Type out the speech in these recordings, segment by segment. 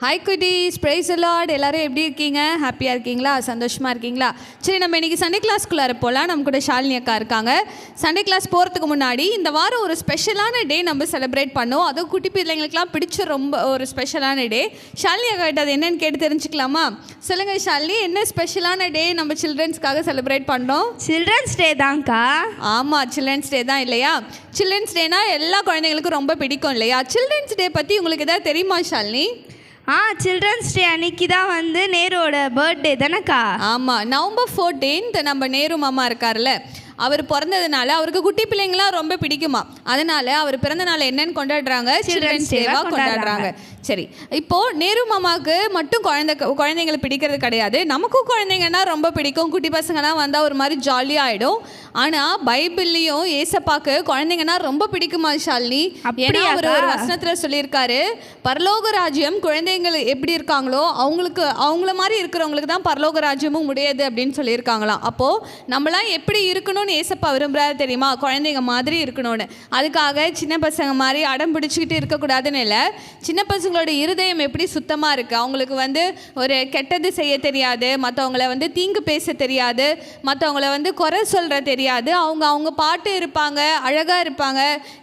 Hi குட்டீஸ், price Lord. எல்லாரும் எப்படி இருக்கீங்க? ஹாப்பியாக இருக்கீங்களா? சந்தோஷமாக இருக்கீங்களா? சரி, நம்ம இன்றைக்கி சண்டே கிளாஸ்க்குள்ளார போகலாம். நம்ம கூட ஷாலினி அக்கா இருக்காங்க. சண்டே கிளாஸ் போகிறதுக்கு முன்னாடி இந்த வாரம் ஒரு ஸ்பெஷலான டே நம்ம செலிப்ரேட் பண்ணோம். அதுவும் குட்டி பிள்ளைங்களுக்குலாம் பிடிச்ச ரொம்ப ஒரு ஸ்பெஷலான டே. ஷாலினி அக்கா கிட்ட அது என்னென்னு கேட்டு தெரிஞ்சுக்கலாமா? சொல்லுங்கள் ஷாலினி, என்ன ஸ்பெஷலான டே நம்ம சில்ட்ரன்ஸ்க்காக செலிப்ரேட் பண்ணோம்? சில்ட்ரன்ஸ் டே தான்க்கா. ஆமாம், சில்ட்ரன்ஸ் டே தான் இல்லையா? சில்ட்ரன்ஸ் டேனா எல்லா குழந்தைங்களுக்கும் ரொம்ப பிடிக்கும் இல்லையா? சில்ட்ரன்ஸ் டே பற்றி உங்களுக்கு எதாவது தெரியுமா ஷாலினி? சில்ட்ரன்ஸ் டே அன்னைக்கு தான் வந்து நேருவோட பர்த்டே தானேக்கா? ஆமாம், நவம்பர் 14 நம்ம நேரு மாமா இருக்கார்ல, அவர் பிறந்ததுனால அவருக்கு குட்டி பிள்ளைங்களாம் ரொம்ப பிடிக்குமா. அதனால அவர் பிறந்த நாள் என்னன்னு கொண்டாடுறாங்க? சில்ட்ரன்ஸ் டேவாக கொண்டாடுறாங்க. சரி, இப்போது நேரு மாமாவுக்கு மட்டும் குழந்தைங்களை பிடிக்கிறது கிடையாது, நமக்கும் குழந்தைங்கன்னா ரொம்ப பிடிக்கும். குட்டி பசங்கன்னா வந்தால் ஒரு மாதிரி ஜாலியாக ஆகிடும். ஆனால் பைபிள்லேயும் ஏசப்பாக்கு குழந்தைங்கன்னா ரொம்ப பிடிக்குமா ஷாலினி? ஏன்னா அவர் ஒரு வசனத்தில் சொல்லியிருக்காரு, பரலோக ராஜ்யம் குழந்தைங்கள் எப்படி இருக்காங்களோ அவங்கள மாதிரி இருக்கிறவங்களுக்கு தான் பரலோக ராஜ்யமும் முடியாது அப்படின்னு சொல்லியிருக்காங்களாம். அப்போது நம்மளாம் எப்படி இருக்கணும்னு ஏசப்பா விரும்புகிறாரு தெரியுமா? குழந்தைங்க மாதிரி இருக்கணும்னு. அதுக்காக சின்ன பசங்க மாதிரி அடம் பிடிச்சிக்கிட்டு இருக்கக்கூடாதுன்னு இல்லை, சின்ன பசங்களோட இருதயம் எப்படி சுத்தமாக இருக்குது, அவங்களுக்கு வந்து ஒரு கெட்டது செய்ய தெரியாது, மற்றவங்கள வந்து தீங்கு பேச தெரியாது, மற்றவங்கள வந்து குறை சொல்கிற தெரியாது, அவங்க பாட்டு இருப்பாங்க, அழகாக இருப்பாங்க,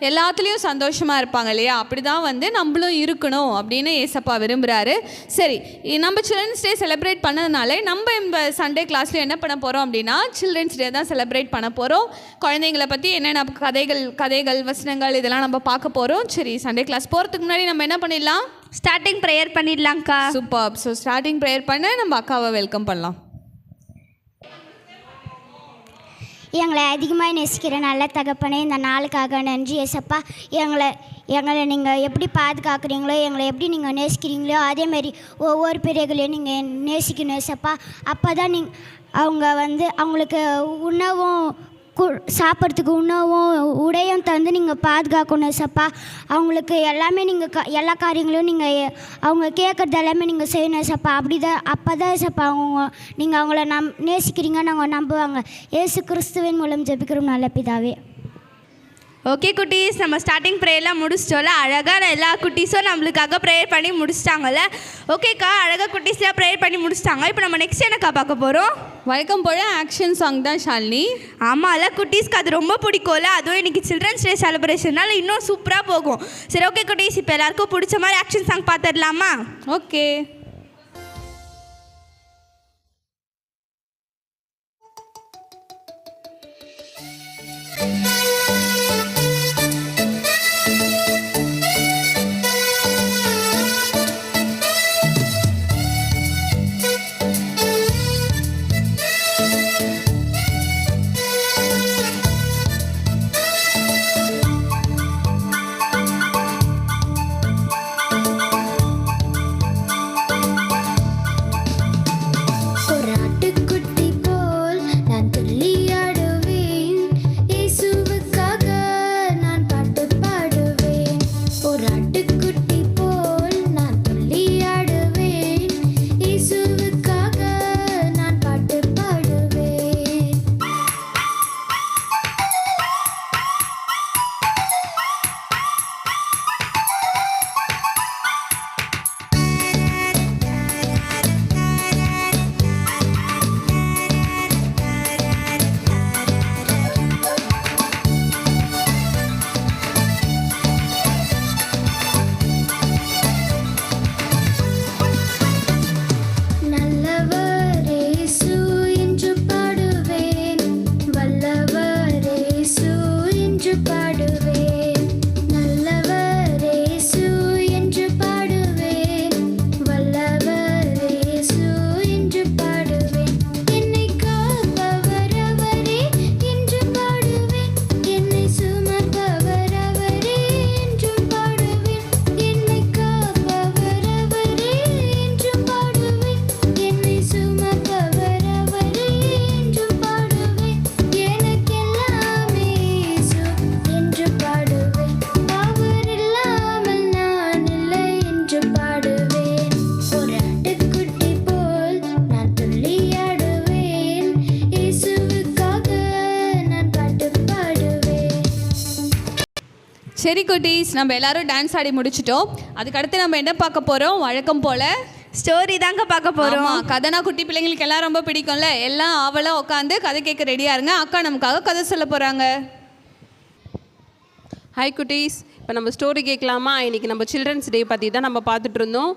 எல்லாத்துலேயும் சந்தோஷமாக இருப்பாங்க இல்லையா? அப்படி தான் வந்து நம்மளும் இருக்கணும் அப்படின்னு ஏசப்பா விரும்புகிறாரு. சரி, நம்ம சில்ட்ரன்ஸ் டே செலிப்ரேட் பண்ணதுனால நம்ம இந்த சண்டே கிளாஸ்ல என்ன பண்ண போகிறோம் அப்படின்னா சில்ட்ரன்ஸ் டே தான் செலிப்ரேட் பண்ண போகிறோம். குழந்தைங்களை பற்றி என்னென்ன கதைகள் வசனங்கள் இதெல்லாம் நம்ம பார்க்க போகிறோம். சரி, சண்டே கிளாஸ் போகிறதுக்கு முன்னாடி நம்ம என்ன பண்ணிடலாம்? ஸ்டார்டிங் ப்ரேயர் பண்ணிடலாம்க்கா. சூப்பர். ஸோ ஸ்டார்டிங் ப்ரேயர் பண்ண நம்ம அக்காவை வெல்கம் பண்ணலாம். எங்களை அதிகமாக நேசிக்கிற நல்ல தகப்பனே, இந்த நாளுக்காக நன்றி ஏசப்பா. எங்களை நீங்கள் எப்படி பாதுகாக்கிறீங்களோ, எங்களை எப்படி நீங்கள் நேசிக்கிறீங்களோ அதேமாரி ஒவ்வொரு பிள்ளைகளையும் நீங்கள் நேசிக்கணும் ஏசப்பா. அப்போ தான் அவங்க வந்து அவங்களுக்கு உணவும் சாப்பிட்றதுக்கு உணவும் உடையும் தந்து நீங்கள் பாதுகாக்கணும் ஏசப்பா. அவங்களுக்கு எல்லாமே நீங்கள் எல்லா காரியங்களும் நீங்கள் அவங்க கேட்குறது எல்லாமே நீங்கள் செய்யணும் ஏசப்பா. அப்போ தான் ஏசப்பா நீங்கள் அவங்கள நேசிக்கிறீங்க நாங்கள் நம்புவாங்க. இயேசு கிறிஸ்துவின் மூலம் ஜெபிக்கிறோம் நல்ல பிதாவே. ஓகே குட்டீஸ், நம்ம ஸ்டார்டிங் ப்ரேயர்லாம் முடிச்சிட்டோம்ல. அழகாக எல்லா குட்டீஸும் நம்மளுக்காக ப்ரேயர் பண்ணி முடிச்சிட்டாங்கல்ல. ஓகேக்கா, அழகாக குட்டீஸ்லாம் ப்ரேயர் பண்ணி முடிச்சிட்டாங்க. இப்போ நம்ம நெக்ஸ்ட் என்னக்கா பார்க்க போகிறோம்? வழக்கம் போல ஆக்ஷன் சாங் தான் ஷாலினி. ஆமாம்ல, குட்டீஸ்க்கு அது ரொம்ப பிடிக்கும்ல. அதுவும் இன்றைக்கி சில்ட்ரன்ஸ் டே செலிப்ரேஷனால இன்னும் சூப்பராக போகும். சரி, ஓகே குட்டீஸ், இப்போ எல்லாருக்கும் பிடிச்ச மாதிரி ஆக்ஷன் சாங் பார்த்துடலாமா? ஓகே. சரி குட்டீஸ், நம்ம எல்லாரும் டான்ஸ் ஆடி முடிச்சிட்டோம். அதுக்கடுத்து நம்ம என்ன பார்க்க போகிறோம்? வழக்கம் போல் ஸ்டோரி தாங்க பார்க்க போகிறோம். கதைனா குட்டி பிள்ளைங்களுக்கு எல்லாம் ரொம்ப பிடிக்கும்ல. எல்லாம் ஆவலாக உட்காந்து கதை கேட்க ரெடியாக இருங்க. அக்கா நமக்காக கதை சொல்ல போகிறாங்க. ஹாய் குட்டீஸ், இப்போ நம்ம ஸ்டோரி கேட்கலாமா? இன்றைக்கி நம்ம சில்ட்ரன்ஸ் டே பற்றி தான் நம்ம பார்த்துட்டு இருந்தோம்.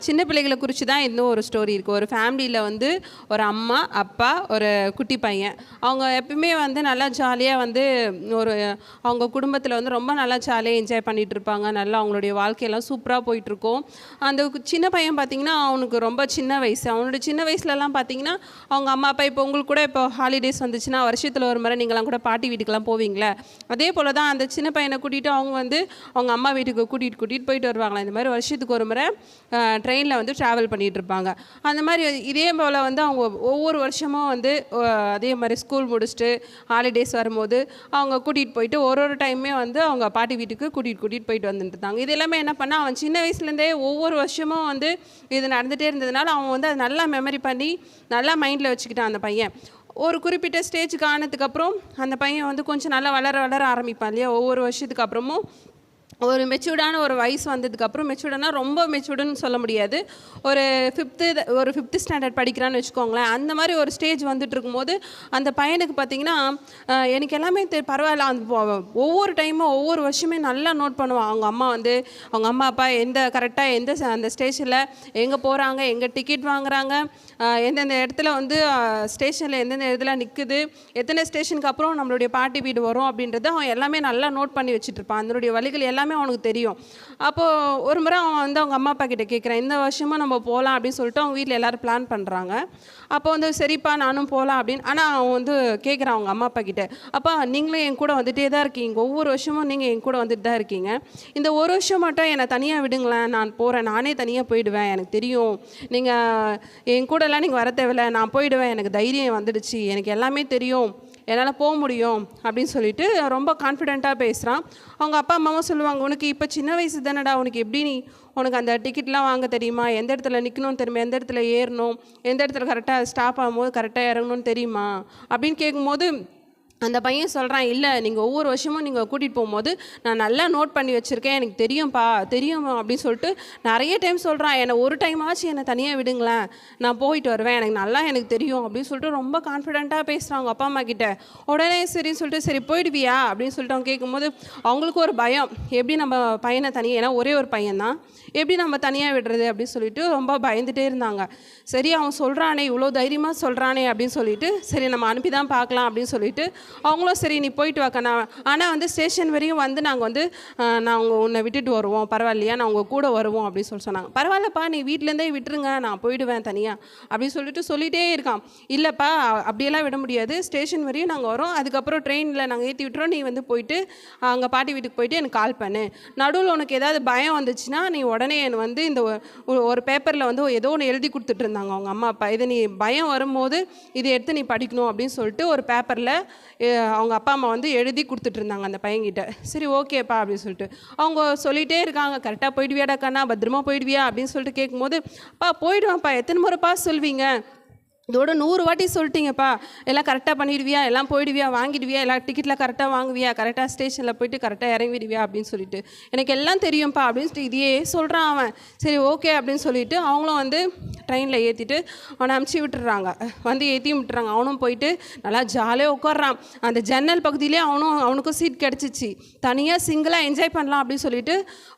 சின்ன பிள்ளைகளை குறித்து தான் இன்னும் ஒரு ஸ்டோரி இருக்குது. ஒரு ஃபேமிலியில் வந்து ஒரு அம்மா, அப்பா, ஒரு குட்டி பையன். அவங்க எப்பவுமே வந்து நல்லா ஜாலியாக வந்து ஒரு அவங்க குடும்பத்தில் வந்து ரொம்ப நல்லா ஜாலியாக என்ஜாய் பண்ணிகிட்டு இருப்பாங்க. நல்லா அவங்களுடைய வாழ்க்கையெல்லாம் சூப்பராக போயிட்டுருக்கோம். அந்த சின்ன பையன் பார்த்திங்கன்னா அவனுக்கு ரொம்ப சின்ன வயசு. அவனுடைய சின்ன வயசுலலாம் பார்த்திங்கன்னா அவங்க அம்மா அப்பா இப்போ உங்களுக்கு கூட இப்போ ஹாலிடேஸ் வந்துச்சுன்னா வருஷத்தில் ஒரு முறை நீங்களாம் கூட பாட்டி வீட்டுக்கெலாம் போவீங்களே, அதே போல் தான் அந்த சின்ன பையனை கூட்டிகிட்டு அவங்க வந்து அவங்க அம்மா வீட்டுக்கு கூட்டிகிட்டு போயிட்டு வருவாங்களா. இந்த மாதிரி வருஷத்துக்கு ஒரு முறை ட்ரெயினில் வந்து ட்ராவல் பண்ணிகிட்டு இருப்பாங்க. அந்த மாதிரி இதே போல் வந்து அவங்க ஒவ்வொரு வருஷமும் வந்து அதே மாதிரி ஸ்கூல் முடிச்சுட்டு ஹாலிடேஸ் வரும்போது அவங்க கூட்டிகிட்டு போயிட்டு ஒரு டைமே வந்து அவங்க பாட்டி வீட்டுக்கு கூட்டிகிட்டு போயிட்டு வந்துட்டு இருந்தாங்க. இது எல்லாமே என்ன பண்ணால் அவன் சின்ன வயசுலேருந்தே ஒவ்வொரு வருஷமும் வந்து இது நடந்துகிட்டே இருந்ததுனால அவன் வந்து அதை நல்லா மெமரி பண்ணி நல்லா மைண்டில் வச்சுக்கிட்டான் அந்த பையன். ஒரு குறிப்பிட்ட ஸ்டேஜுக்கு ஆனதுக்கப்புறம் அந்த பையன் வந்து கொஞ்சம் நல்லா வளர ஆரம்பிப்பான் இல்லையா. ஒவ்வொரு வருஷத்துக்கு அப்புறமும் ஒரு மெச்சூர்டான ஒரு வயசு வந்ததுக்கப்புறம், மெச்சூர்டுனா ரொம்ப மெச்சூர்டுன்னு சொல்ல முடியாது, ஒரு ஃபிஃப்த்து ஸ்டாண்டர்ட் படிக்கிறான்னு வச்சுக்கோங்களேன். அந்த மாதிரி ஒரு ஸ்டேஜ் வந்துட்டு இருக்கும்போது அந்த பையனுக்கு பார்த்திங்கன்னா எனக்கு எல்லாமே பரவாயில்ல. அந்த ஒவ்வொரு டைமும் ஒவ்வொரு வருஷமே நல்லா நோட் பண்ணுவான். அவங்க அம்மா அப்பா கரெக்டாக அந்த ஸ்டேஷனில் எங்கே போகிறாங்க, எங்கே டிக்கெட் வாங்குறாங்க, எந்தெந்த இடத்துல வந்து ஸ்டேஷனில் எந்தெந்த இடத்துல நிற்குது, எத்தனை ஸ்டேஷனுக்கு அப்புறம் நம்மளுடைய பாட்டி வீடு வரும் அப்படின்றத அவன் எல்லாமே நல்லா நோட் பண்ணி வச்சுட்ருப்பான். அதனுடைய வழிகள் எல்லாமே அவனுக்கு தெரியும். அப்போது ஒரு முறை அவன் வந்து அவங்க அம்மா அப்பா கிட்டே கேட்குறான், இந்த வருஷமாக நம்ம போகலாம் அப்படின்னு சொல்லிட்டு அவங்க வீட்டில் எல்லோரும் பிளான் பண்ணுறாங்க. அப்போ வந்து சரிப்பா நானும் போகலாம் அப்படின்னு. ஆனால் அவன் வந்து கேட்குறான் அவங்க அம்மா அப்பா கிட்டே, அப்பா நீங்களும் என் கூட வந்துகிட்டே தான் இருக்கீங்க, ஒவ்வொரு வருஷமும் நீங்கள் என் கூட வந்துட்டு தான் இருக்கீங்க, இந்த ஒரு வருஷம் மட்டும் என்னை தனியாக விடுங்களேன், நான் போகிறேன், நானே தனியாக போயிடுவேன், எனக்கு தெரியும் நீங்கள் என் கூடலாம் நீங்கள் வர தேவையில்லை, நான் போயிடுவேன், எனக்கு தைரியம் வந்துடுச்சு, எனக்கு எல்லாமே தெரியும், என்னால் போக முடியும் அப்படின்னு சொல்லிட்டு ரொம்ப கான்ஃபிடெண்ட்டாக பேசுகிறான். அவங்க அப்பா அம்மாவும் சொல்லுவாங்க, உனக்கு இப்போ சின்ன வயசு தானடா, உனக்கு அந்த டிக்கெட்லாம் வாங்க தெரியுமா, எந்த இடத்துல நிற்கணும்னு தெரியுமா, எந்த இடத்துல ஏறணும், எந்த இடத்துல கரெக்டாக ஸ்டாப் ஆகும்போது கரெக்டாக இறங்கணும்னு தெரியுமா அப்படின்னு கேட்கும்போது அந்த பையன் சொல்கிறான், இல்லை நீங்கள் ஒவ்வொரு வருஷமும் நீங்கள் கூட்டிகிட்டு போகும்போது நான் நல்லா நோட் பண்ணி வச்சுருக்கேன், எனக்கு தெரியும் அப்படின்னு சொல்லிட்டு நிறைய டைம் சொல்கிறான். என்னை ஒரு டைம் ஆச்சு என்னை தனியாக விடுங்களேன், நான் போயிட்டு வருவேன், எனக்கு தெரியும் அப்படின்னு சொல்லிட்டு ரொம்ப கான்ஃபிடெண்ட்டாக பேசுகிறாங்க அப்பா அம்மா கிட்டே. உடனே சரின்னு சொல்லிட்டு சரி போயிடுவியா அப்படின்னு சொல்லிட்டு அவங்க கேட்கும்போது அவங்களுக்கு ஒரு பயம், எப்படி நம்ம பையனை தனியாக, ஏன்னா ஒரே ஒரு பையன்தான், எப்படி நம்ம தனியாக விடுறது அப்படின்னு சொல்லிட்டு ரொம்ப பயந்துகிட்டே இருந்தாங்க. சரி அவன் சொல்கிறானே, இவ்வளோ தைரியமாக சொல்கிறானே அப்படின்னு சொல்லிட்டு சரி நம்ம அனுப்பி தான் பார்க்கலாம் அப்படின்னு சொல்லிட்டு அவங்களும் சரி நீ போயிட்டு வாக்கண்ணா, ஆனால் வந்து ஸ்டேஷன் வரையும் வந்து நாங்கள் வந்து உன்னை விட்டுட்டு வருவோம், பரவாயில்லையா, நான் உங்கள் கூட வருவோம் அப்படின்னு சொன்னாங்க. பரவாயில்லப்பா நீ வீட்டிலேருந்தே விட்டுருங்க, நான் போயிடுவேன் தனியாக அப்படின்னு சொல்லிட்டே இருக்கான். இல்லைப்பா அப்படியெல்லாம் விட முடியாது, ஸ்டேஷன் வரையும் நாங்கள் வரோம், அதுக்கப்புறம் ட்ரெயினில் நாங்கள் ஏற்றி விட்டுறோம், நீ வந்து போயிட்டு அங்கே பாட்டி வீட்டுக்கு போயிட்டு எனக்கு கால் பண்ணு, நடுவில் உனக்கு ஏதாவது பயம் வந்துச்சுன்னா நீ உடனே என்னை வந்து இந்த ஒரு பேப்பரில் வந்து ஏதோ ஒன்று எழுதி கொடுத்துட்டு இருந்தாங்க அவங்க அம்மா அப்பா, இது நீ பயம் வரும்போது இதை எடுத்து நீ படிக்கணும் அப்படின்னு சொல்லிட்டு ஒரு பேப்பரில் அவங்க அப்பா அம்மா வந்து எழுதி கொடுத்துட்டு இருந்தாங்க அந்த பையன்கிட்ட. சரி ஓகேப்பா அப்படின்னு சொல்லிட்டு அவங்க சொல்லிகிட்டே இருக்காங்க, கரெக்டாக போயிடுவியாடா கண்ணா, பத்திரமா போயிடுவியா அப்படின்னு சொல்லிட்டு கேட்கும்போது, அப்பா போயிடுவான்ப்பா, எத்தனை முறைப்பா சொல்வீங்க, இதோட 100 வாட்டி சொல்லிட்டீங்கப்பா, எல்லாம் கரெக்டாக பண்ணிடுவியா, எல்லாம் போயிடுவியா, வாங்கிடுவியா, எல்லா டிக்கெட்லாம் கரெக்டாக வாங்குவியா, கரெக்டாக ஸ்டேஷனில் போயிட்டு கரெக்டாக இறங்கிடுவியா அப்படின்னு சொல்லிட்டு எனக்கு எல்லாம் தெரியும்ப்பா அப்படின்னு சொல்லிட்டு இதையே சொல்கிறான் அவன். சரி ஓகே அப்படின்னு சொல்லிட்டு அவங்களும் வந்து ட்ரெயினில் ஏற்றிட்டு அவனை அமுச்சு விட்டுறாங்க, வந்து ஏற்றியும் விட்டுறாங்க. அவனும் போயிட்டு நல்லா ஜாலியாக உட்காடுறான். அந்த ஜன்னல் பகுதியிலே அவனுக்கும் சீட் கிடச்சிச்சு, தனியாக சிங்கிளாக என்ஜாய் பண்ணலாம் அப்படின்னு சொல்லிட்டு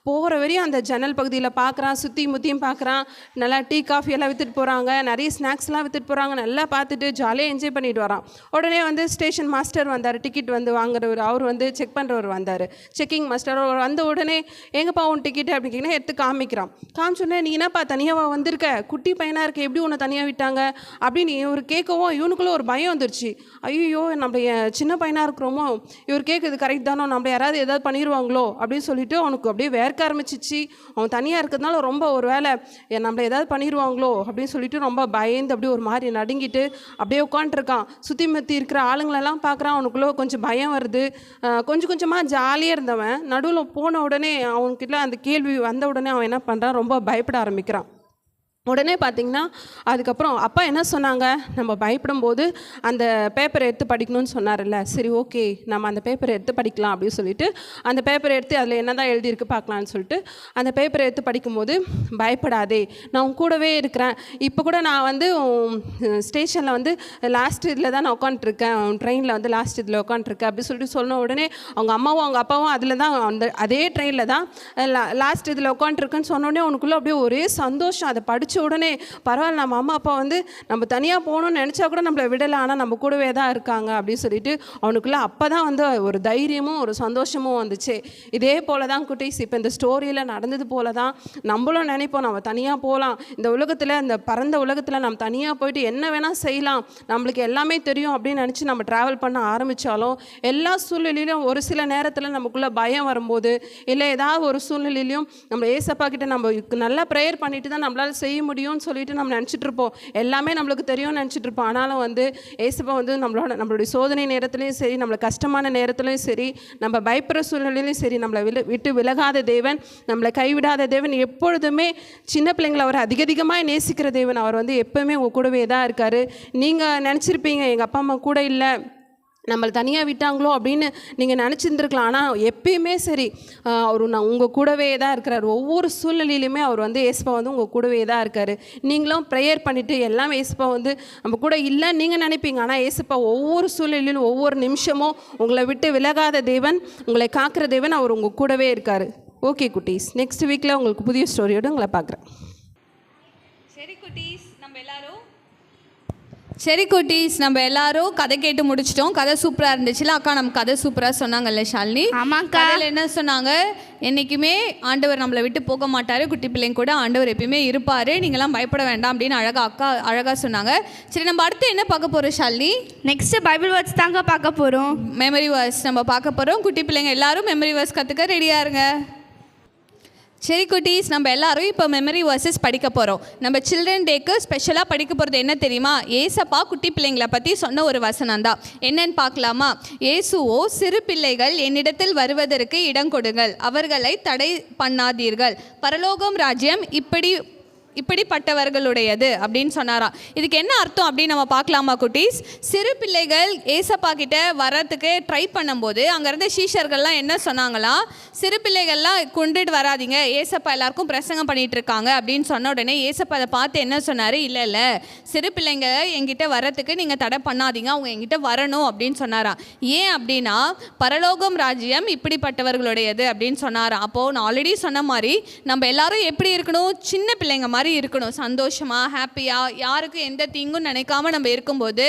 போகிற வரையும் அந்த ஜன்னல் பகுதியில் பார்க்குறான், சுற்றி முற்றியும் பார்க்குறான். நல்லா டீ காஃபி எல்லாம் விற்றுட்டு போகிறாங்க, நிறைய ஸ்நாக்ஸ்லாம் விற்றுட்டு போகிறாங்க, நல்லா பார்த்துட்டு ஜாலியாக என்ஜாய் பண்ணிட்டு வரான். உடனே வந்து ஸ்டேஷன் மாஸ்டர் வந்தார், டிக்கெட் வந்து வாங்குறவர், அவர் வந்து செக் பண்ணுறவர் வந்தார், செக்கிங் மாஸ்டர். அவர் வந்த உடனே எங்கப்பா உன் டிக்கெட்டு அப்படின்னு கேட்குன்னா எடுத்து காமிச்சோன்னே நீ என்னப்பா தனியாக வந்திருக்க, குட்டி பையனாக இருக்க, எப்படி உன்னை தனியாக விட்டாங்க அப்படின்னு இவர் கேட்கவும் இவனுக்குள்ளே ஒரு பயம் வந்துருச்சு. ஐயோ நம்ம சின்ன பையனாக இருக்கிறோமோ, இவர் கேட்குறது கரெக்ட் தானோ, நம்ம யாராவது ஏதாவது பண்ணிடுவாங்களோ அப்படின்னு சொல்லிட்டு அவனுக்கு அப்படியே வேர்க்க ஆரம்பிச்சிச்சு. அவன் தனியாக இருக்கிறதுனால ரொம்ப ஒரு வேளை நம்மளை ஏதாவது பண்ணிடுவாங்களோ அப்படின்னு சொல்லிட்டு ரொம்ப பயந்து அப்படியே ஒரு மாதிரி நடுங்கிட்டு அப்படியே உட்காந்துருக்கான். சுற்றி முற்றி இருக்கிற ஆளுங்களெல்லாம் பார்க்குறான், அவனுக்குள்ளே கொஞ்சம் பயம் வருது. கொஞ்சம் கொஞ்சமாக ஜாலியாக இருந்தவன் நடுவில் போன உடனே அவனுக்கிட்ட அந்த கேள்வி வந்த உடனே அவன் என்ன பண்ணுறான், ரொம்ப பயப்பட ஆரம்பிக்கிறான். உடனே பார்த்தீங்கன்னா அதுக்கப்புறம் அப்பா என்ன சொன்னாங்க, நம்ம பயப்படும்போது அந்த பேப்பரை எடுத்து படிக்கணும்னு சொன்னார்ல, சரி ஓகே நம்ம அந்த பேப்பரை எடுத்து படிக்கலாம் அப்படின்னு சொல்லிட்டு அந்த பேப்பரை எடுத்து அதில் என்ன தான் எழுதியிருக்கு பார்க்கலான்னு சொல்லிட்டு அந்த பேப்பரை எடுத்து படிக்கும்போது, பயப்படாதே நான் உன் கூடவே இருக்கிறேன், இப்போ கூட நான் வந்து ஸ்டேஷனில் வந்து லாஸ்ட் இதில் தான் நான் உட்காந்துருக்கேன், ட்ரெயினில் வந்து லாஸ்ட் இதில் உட்காந்துருக்கேன் அப்படின்னு சொல்லிட்டு சொன்ன உடனே அவங்க அம்மாவும் அவங்க அப்பாவும் அதில் தான் அதே ட்ரெயினில் தான் லாஸ்ட் இதில் உட்காந்துருக்குன்னு சொன்னோடனே அவனுக்குள்ளே அப்படியே ஒரே சந்தோஷம். அதை படித்த உடனே பரவாயில்ல, நம்ம அம்மா அப்பா வந்து நம்ம தனியாக போகணும்னு நினச்சா கூட நம்மளை விடலை, ஆனால் நம்ம கூடவே தான் இருக்காங்க அப்படின்னு சொல்லிட்டு அவனுக்குள்ளே அப்போ தான் வந்து ஒரு தைரியமும் ஒரு சந்தோஷமும் வந்துச்சு. இதே போல தான் குட்டீஸ், இப்போ இந்த ஸ்டோரியில் நடந்தது போல தான் நம்மளும் நினைப்போம் நம்ம தனியாக போகலாம், இந்த உலகத்தில் இந்த பரந்த உலகத்தில் நம்ம தனியாக போயிட்டு என்ன வேணால் செய்யலாம், நம்மளுக்கு எல்லாமே தெரியும் அப்படின்னு நினச்சி நம்ம ட்ராவல் பண்ண ஆரம்பித்தாலும் எல்லா சூழ்நிலையிலும் ஒரு சில நேரத்தில் நமக்குள்ளே பயம் வரும்போது, இல்லை ஏதாவது ஒரு சூழ்நிலையிலையும் நம்ம ஏசப்பா கிட்ட நம்ம நல்லா ப்ரேயர் பண்ணிட்டு தான் நம்மளால் செய்ய முடியும்னு சொல்லிட்டு நம்ம நினச்சிட்டு இருப்போம், எல்லாமே நம்மளுக்கு தெரியும்னு நினச்சிட்டு இருப்போம். ஆனாலும் வந்து ஏசப்பா வந்து நம்மளுடைய சோதனை நேரத்துலையும் சரி, நம்மளை கஷ்டமான நேரத்துலையும் சரி, நம்ம பயப்படுற சூழ்நிலையிலையும் சரி, நம்மளை விட்டு விலகாத தேவன், நம்மளை கைவிடாத தேவன், எப்பொழுதுமே சின்ன பிள்ளைங்களை அவர் அதிகமாக நேசிக்கிற தேவன். அவர் வந்து எப்போவுமே உங்கள் கூடவே தான் இருக்கார். நீங்கள் நினச்சிருப்பீங்க எங்கள் அப்பா அம்மா கூட இல்லை, நம்மளை தனியாக விட்டாங்களோ அப்படின்னு நீங்கள் நினச்சிருந்துருக்கலாம். ஆனால் எப்பயுமே சரி அவர் உங்கள் கூடவே தான் இருக்கிறார். ஒவ்வொரு சூழ்நிலையிலுமே அவர் வந்து ஏசப்பா வந்து உங்கள் கூடவே தான் இருக்கார். நீங்களும் ப்ரேயர் பண்ணிவிட்டு எல்லாமே ஏசப்பா வந்து நம்ம கூட இல்லைன்னு நீங்கள் நினைப்பீங்க, ஆனால் ஏசப்பா ஒவ்வொரு சூழ்நிலையிலும் ஒவ்வொரு நிமிஷமும் உங்களை விட்டு விலகாத தேவன், உங்களை காக்கிற தேவன், அவர் உங்கள் கூடவே இருக்கார். ஓகே குட்டீஸ், நெக்ஸ்ட் வீக்கில் உங்களுக்கு புதிய ஸ்டோரியோடு உங்களை பார்க்குறேன். சரி குட்டீஸ், நம்ம எல்லாரும் கதை கேட்டு முடிச்சிட்டோம். கதை சூப்பராக இருந்துச்சுல அக்கா, நம்ம கதை சூப்பராக சொன்னாங்கல்ல ஷாலினி? ஆமாக்கா. அதில் என்ன சொன்னாங்க, என்றைக்குமே ஆண்டவர் நம்மளை விட்டு போக மாட்டார், குட்டி பிள்ளைங்க கூட ஆண்டவர் எப்பயுமே இருப்பார், நீங்களாம் பயப்பட வேண்டாம் அப்படின்னு அழகாக சொன்னாங்க. சரி, நம்ம அடுத்து என்ன பார்க்க போகிறோம் ஷாலினி? நெக்ஸ்ட் பைபிள் வேர்ட்ஸ் தாங்க பார்க்க போகிறோம். மெமரி வேர்ஸ் நம்ம பார்க்க போகிறோம். குட்டி பிள்ளைங்க எல்லாரும் மெமரி வேர்ஸ் கற்றுக்க ரெடியாக இருங்க. சரி குட்டீஸ், நம்ம எல்லாரும் இப்போ மெமரி வேர்சஸ் படிக்க போகிறோம். நம்ம சில்ட்ரன் டேக்கு ஸ்பெஷலாக படிக்க போகிறது என்ன தெரியுமா? ஏசப்பா குட்டி பிள்ளைங்களை பற்றி சொன்ன ஒரு வசனம் தான். என்னன்னு பார்க்கலாமா? ஏசுவோ, சிறு பிள்ளைகள் என்னிடத்தில் வருவதற்கு இடம் கொடுங்கள், அவர்களை தடை பண்ணாதீர்கள், பரலோகம் ராஜ்யம் இப்படிப்பட்டவர்களுடையது அப்படின்னு சொன்னாராம். இதுக்கு என்ன அர்த்தம் அப்படின்னு நம்ம பார்க்கலாமா குட்டீஸ்? சிறு பிள்ளைகள் ஏசப்பா கிட்ட வரத்துக்கு ட்ரை பண்ணும்போது அங்கே இருந்த சீஷர்கள்லாம் என்ன சொன்னாங்களாம், சிறு பிள்ளைகள்லாம் கொண்டுட்டு வராதிங்க, ஏசப்பா எல்லாருக்கும் பிரசங்கம் பண்ணிட்டு இருக்காங்க அப்படின்னு சொன்ன உடனே ஏசப்பா அதை பார்த்து என்ன சொன்னார், இல்லை சிறு பிள்ளைங்க எங்கிட்ட வரத்துக்கு நீங்கள் தடை பண்ணாதீங்க, அவங்க எங்கிட்ட வரணும் அப்படின்னு சொன்னாராம். ஏன் அப்படின்னா பரலோகம் ராஜ்யம் இப்படிப்பட்டவர்களுடையது அப்படின்னு சொன்னாராம். அப்போது நான் ஆல்ரெடி சொன்ன மாதிரி நம்ம எல்லாரும் எப்படி இருக்கணும், சின்ன பிள்ளைங்க மாதிரி இருக்கணும், சந்தோஷமாக ஹாப்பியாக, யாருக்கும் எந்த தீங்கும் நினைக்காம நம்ம இருக்கும்போது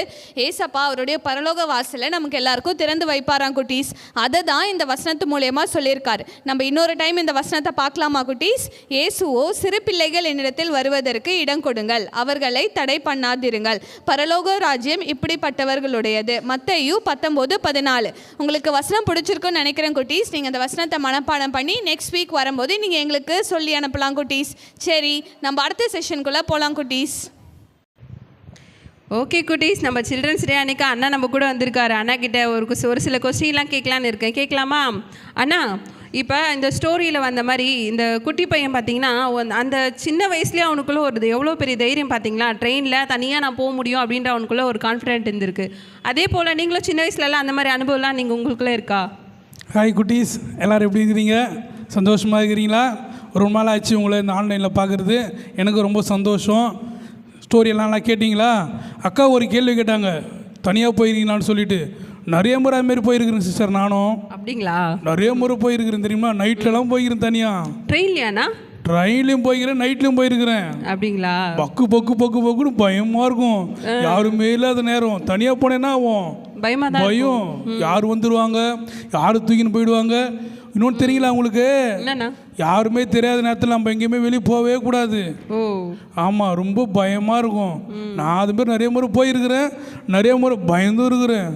ஏசப்பா அவருடைய பரலோக வாசலை நமக்கு எல்லாருக்கும் திறந்து வைப்பாராம் குட்டீஸ். அதை தான் இந்த வசனத்து மூலமா சொல்லியிருக்காரு. நம்ம இன்னொரு டைம் இந்த வசனத்தை பார்க்கலாமா குட்டீஸ்? ஏசுவோ, சிறு பிள்ளைகள் என்னிடத்தில் வருவதற்கு இடம் கொடுங்கள், அவர்களை தடை பண்ணாதிருங்கள், பரலோக ராஜ்யம் இப்படிப்பட்டவர்களுடையது. மத்தேயு 19:14. உங்களுக்கு வசனம் பிடிச்சிருக்குன்னு நினைக்கிறேன் குட்டீஸ். நீங்கள் அந்த வசனத்தை மனப்பாடம் பண்ணி நெக்ஸ்ட் வீக் வரும்போது நீங்கள் எங்களுக்கு சொல்லி அனுப்பலாம் குட்டீஸ். சரி, நம்ம அடுத்த செஷனுக்குள்ளே போகலாம் குட்டீஸ். ஓகே குட்டீஸ், நம்ம சில்ட்ரன்ஸ் டே அன்றைக்கி அண்ணா நம்ம கூட வந்திருக்காரு. அண்ணா கிட்ட ஒரு சில கொஸ்டின்லாம் கேட்கலான்னு இருக்கேன், கேட்கலாமா அண்ணா? இப்போ இந்த ஸ்டோரியில் வந்த மாதிரி இந்த குட்டி பையன் பார்த்தீங்கன்னா அந்த சின்ன வயசுலேயே அவனுக்குள்ளே ஒரு எவ்வளோ பெரிய தைரியம் பார்த்தீங்களா, ட்ரெயினில் தனியாக நான் போக முடியும் அப்படின்ற அவனுக்குள்ளே ஒரு கான்ஃபிடென்ட் இருந்திருக்கு. அதே போல் நீங்களும் சின்ன வயசுலலாம் அந்த மாதிரி அனுபவம்லாம் உங்களுக்குள்ளே இருக்கா? ஹாய் குட்டீஸ், எல்லோரும் எப்படி இருக்கிறீங்க? சந்தோஷமாக இருக்கிறீங்களா? ரொம்ப நாள் ஆச்சு உங்களை இந்த ஆன்லைனில் பார்க்குறது, எனக்கு ரொம்ப சந்தோஷம். ஸ்டோரியெல்லாம் கேட்டிங்களா? அக்கா ஒரு கேள்வி கேட்டாங்க, தனியாக போயிருக்கீங்களான்னு சொல்லிட்டு. நிறைய முறை அதுமாரி போயிருக்கிறேன் சிஸ்டர். நானும் அப்படிங்களா? நிறைய முறை போயிருக்கிறேன் தெரியுமா. நைட்லலாம் போயிருக்கிறேன் தனியாக. ட்ரெயின்லையாண்ணா? ட்ரெயின்லையும் போய்க்கிறேன், நைட்லையும் போயிருக்கிறேன். அப்படிங்களா? பக்குன்னு பயமாக இருக்கும், யாருமே இல்லாத நேரம். தனியாக போனேன்னா ஆகும் பயம், யார் வந்துடுவாங்க, யார் தூக்கின்னு போயிடுவாங்க. இன்னொன்று தெரியல உங்களுக்கு, யாருமே தெரியாத நேரத்தில் நம்ம எங்கேயுமே வெளியே போகவே கூடாது. ஆமாம், ரொம்ப பயமாக இருக்கும். நான் அது மாதிரி நிறைய முறை போயிருக்கிறேன், நிறைய முறை பயந்தும் இருக்கிறேன்.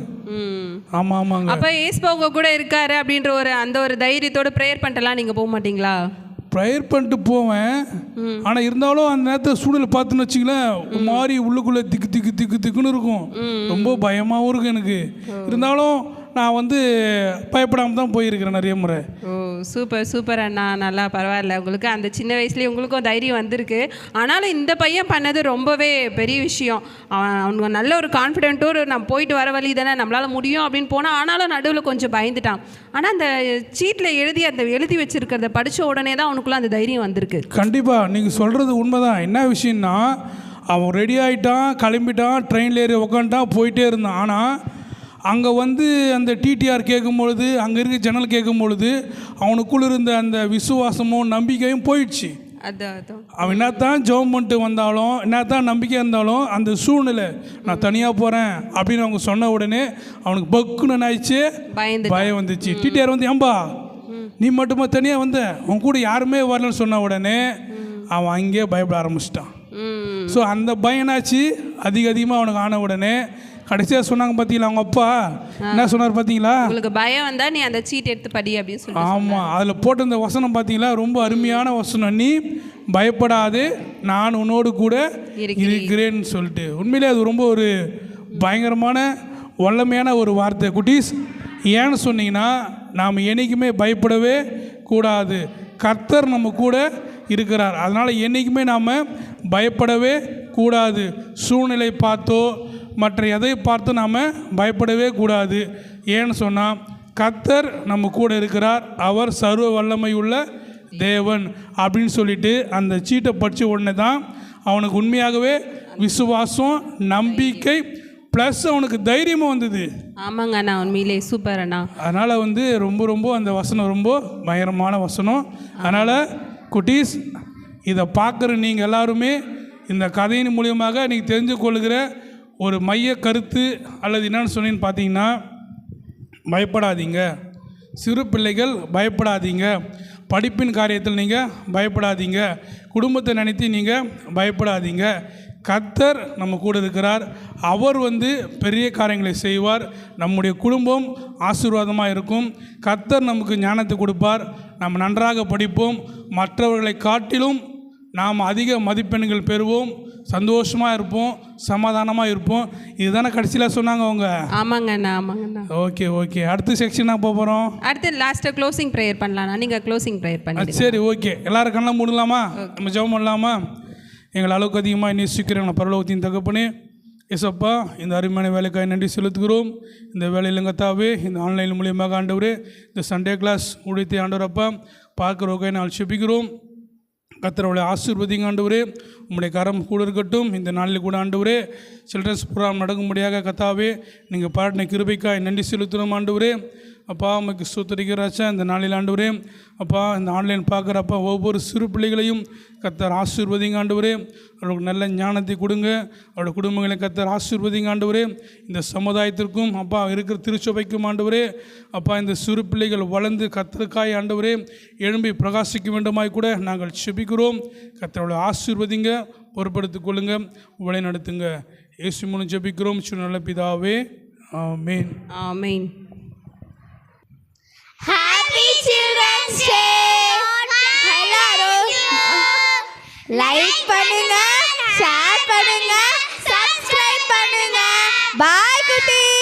ஆமாம் ஆமாங்க. அப்போ ஏசப்பா உங்க கூட இருக்காரு அப்படின்ற ஒரு தைரியத்தோட ப்ரேயர் பண்ணிட்டுலாம் நீங்கள் போக மாட்டீங்களா? ப்ரேயர் பண்ணிட்டு போவேன், ஆனால் இருந்தாலும் அந்த நேரத்தில் சூழ்நிலை பார்த்துன்னு வச்சிங்களேன், ஒரு மாதிரி உள்ளுக்குள்ளே திக்குன்னு இருக்கும், ரொம்ப பயமாகவும் இருக்கும் எனக்கு. இருந்தாலும் நான் வந்து பயப்படாமல் தான் போயிருக்கிறேன் நிறைய முறை. ஓ சூப்பர் சூப்பர் அண்ணா, நல்லா பரவாயில்ல. உங்களுக்கு அந்த சின்ன வயசுலேயே உங்களுக்கும் தைரியம் வந்திருக்கு. ஆனாலும் இந்த பையன் பண்ணது ரொம்பவே பெரிய விஷயம். அவங்க நல்ல ஒரு கான்ஃபிடென்ட்டோடு நான் போயிட்டு வர வழி தானே நம்மளால் முடியும் அப்படின்னு போனால், ஆனாலும் நடுவில் கொஞ்சம் பயந்துட்டான். ஆனால் அந்த சீட்டில் எழுதி வச்சுருக்கிறத படித்த உடனே தான் அவனுக்குள்ளே அந்த தைரியம் வந்திருக்கு. கண்டிப்பாக நீங்கள் சொல்கிறது உண்மைதான். என்ன விஷயம்னா, அவன் ரெடி ஆகிட்டான், கிளம்பிட்டான், ட்ரெயினில் ஏறி உக்காந்துட்டான், போயிட்டே இருந்தான். ஆனால் அங்கே வந்து அந்த டிடிஆர் கேட்கும்பொழுது, அங்கே இருக்க ஜன்னல் கேட்கும்பொழுது அவனுக்குள்ள இருந்த அந்த விசுவாசமும் நம்பிக்கையும் போயிடுச்சு. அவன் என்னத்தான் ஜெபம் பண்ணிட்டு வந்தாலும், என்னத்தான் நம்பிக்கை இருந்தாலும், அந்த சூழ்நிலை நான் தனியாக போகிறேன் அப்படின்னு அவங்க சொன்ன உடனே அவனுக்கு பக்குன்னு என்ன ஆயிடுச்சு, பயம் வந்துச்சு. டிடிஆர் வந்து ஏம்பா நீ மட்டுமா தனியாக வந்த, அவன் கூட யாருமே வரலன்னு சொன்ன உடனே அவன் அங்கேயே பயப்பட ஆரம்பிச்சிட்டான். ஸோ அந்த பயனாச்சு அதிகமாக அவனுக்கு ஆன உடனே கடைசியாக சொன்னாங்க பார்த்தீங்களா, அவங்க அப்பா என்ன சொன்னார் பார்த்தீங்களா, உங்களுக்கு பயம் வந்தா நீ அந்த சீட் எடுத்து படி அப்படின்னு சொல்லி. ஆமாம், அதில் போட்ட இந்த வசனம் பார்த்தீங்களா, ரொம்ப அருமையான வசனம். நீ பயப்படாது, நான் உன்னோடு கூட இருக்கிறேன்னு சொல்லிட்டு. உண்மையிலே அது ரொம்ப ஒரு பயங்கரமான வல்லமையான ஒரு வார்த்தை குட்டீஸ். ஏன்னு சொன்னீங்கன்னா, நாம் என்றைக்குமே பயப்படவே கூடாது. கர்த்தர் நம்ம கூட இருக்கிறார். அதனால் என்றைக்குமே நாம் பயப்படவே கூடாது. சூழ்நிலை பார்த்தோ மற்ற எதை பார்த்து நாம் பயப்படவே கூடாது. ஏன்னு சொன்னால் கர்த்தர் நம்ம கூட இருக்கிறார், அவர் சர்வ வல்லமையுள்ள தேவன் அப்படின்னு சொல்லிட்டு அந்த சீட்டை படித்த உடனே தான் அவனுக்கு உண்மையாகவே விசுவாசம், நம்பிக்கை ப்ளஸ் அவனுக்கு தைரியமும் வந்தது. ஆமாங்க அண்ணா, உண்மையிலே சூப்பர் அண்ணா. அதனால் வந்து ரொம்ப அந்த வசனம் ரொம்ப பயங்கரமான வசனம். அதனால் குட்டீஸ், இதை பார்க்குற நீங்கள் எல்லாருமே இந்த கதையின் மூலியமாக நீங்கள் தெரிஞ்சு கொள்கிற ஒரு மைய கருத்து அல்லது என்னென்னு சொன்னீங்கன்னு பார்த்தீங்கன்னா, பயப்படாதீங்க. சிறு பிள்ளைகள் பயப்படாதீங்க. படிப்பின் காரியத்தில் நீங்கள் பயப்படாதீங்க. குடும்பத்தை நினைத்து நீங்கள் பயப்படாதீங்க. கர்த்தர் நம்ம கூட இருக்கிறார். அவர் வந்து பெரிய காரியங்களை செய்வார். நம்முடைய குடும்பம் ஆசீர்வாதமாக இருக்கும். கர்த்தர் நமக்கு ஞானத்தை கொடுப்பார். நம்ம நன்றாக படிப்போம். மற்றவர்களை காட்டிலும் நாம் அதிக மதிப்பெண்கள் பெறுவோம். சந்தோஷமாக இருப்போம், சமாதானமாக இருப்போம். இதுதானே கடைசியில் சொன்னாங்க அவங்க. ஆமாங்கண்ணா, ஆமாங்கண்ணா. ஓகே. அடுத்த செக்ஷனாக போகிறோம். அடுத்து லாஸ்ட்டாக க்ளோசிங் ப்ரேயர் பண்ணலாம்ண்ணா. நீங்கள் க்ளோசிங் ப்ரேயர் பண்ணி. சரி, ஓகே. எல்லாரும் கண்ணெலாம் மூடலாமா? நம்ம ஜெபம் பண்ணலாமா? எங்கள் அளவுக்கு அதிகமாக நேசிக்கிறேன் எங்கள் பரலோகத்தின் தகப்பனே, ஏசப்பா, இந்த அருமையான வேலைக்காக நன்றி செலுத்துகிறோம். இந்த வேலையில் கர்த்தாவே, இந்த ஆன்லைன் மூலியமாக ஆண்டவரே, இந்த சண்டே கிளாஸ் உடைத்து ஆண்டவரப்பா பார்க்குறவங்க நாங்கள் செபிக்கிறோம். கர்த்தருடைய ஆசீர்வதிங்க ஆண்டவரே. உங்களுடைய கரம் கூட இருக்கட்டும். இந்த நாளில் கூட ஆண்டவரே சில்ட்ரன்ஸ் ப்ரோக்ராம் நடக்கும்படியாக கர்த்தாவே நீங்கள் பாடின கிருபைக்காய் நன்றி செலுத்துகிறோம் ஆண்டவரே. அப்பா உமக்கு ஸ்தோத்திரிக்கிறாச்சா இந்த நாளில் ஆண்டவரே. அப்பா இந்த ஆன்லைன் பார்க்குறப்பா ஒவ்வொரு சிறு பிள்ளைகளையும் கர்த்தர் ஆசீர்வதிங்க ஆண்டவரே. அவர்களுக்கு நல்ல ஞானத்தை கொடுங்க. அவருடைய குடும்பங்களை கர்த்தர் ஆசீர்வதிங்க ஆண்டவரே. இந்த சமுதாயத்திற்கும் அப்பா இருக்கிற திருச்சபைக்கும் ஆண்டவரே, அப்பா இந்த சிறு பிள்ளைகள் வளர்ந்து கர்த்தருக்காய் ஆண்டவரே எழும்பி பிரகாசிக்க வேண்டுமாய் கூட நாங்கள் செபிக்கிறோம். கர்த்தருடைய ஆசீர்வதிங்க, பொறுப்படுத்திக் கொள்ளுங்க, வழி நடத்துங்க. இயேசு மூலம் ஜெபிக்கிறோம் நல்ல பிதாவே, ஆமென். ஆமென். Happy Children's Day. எல்லாரும் லைக் பண்ணுங்க, ஷேர் பண்ணுங்க, சப்ஸ்கிரைப் பண்ணுங்க. பாய் குட்டி.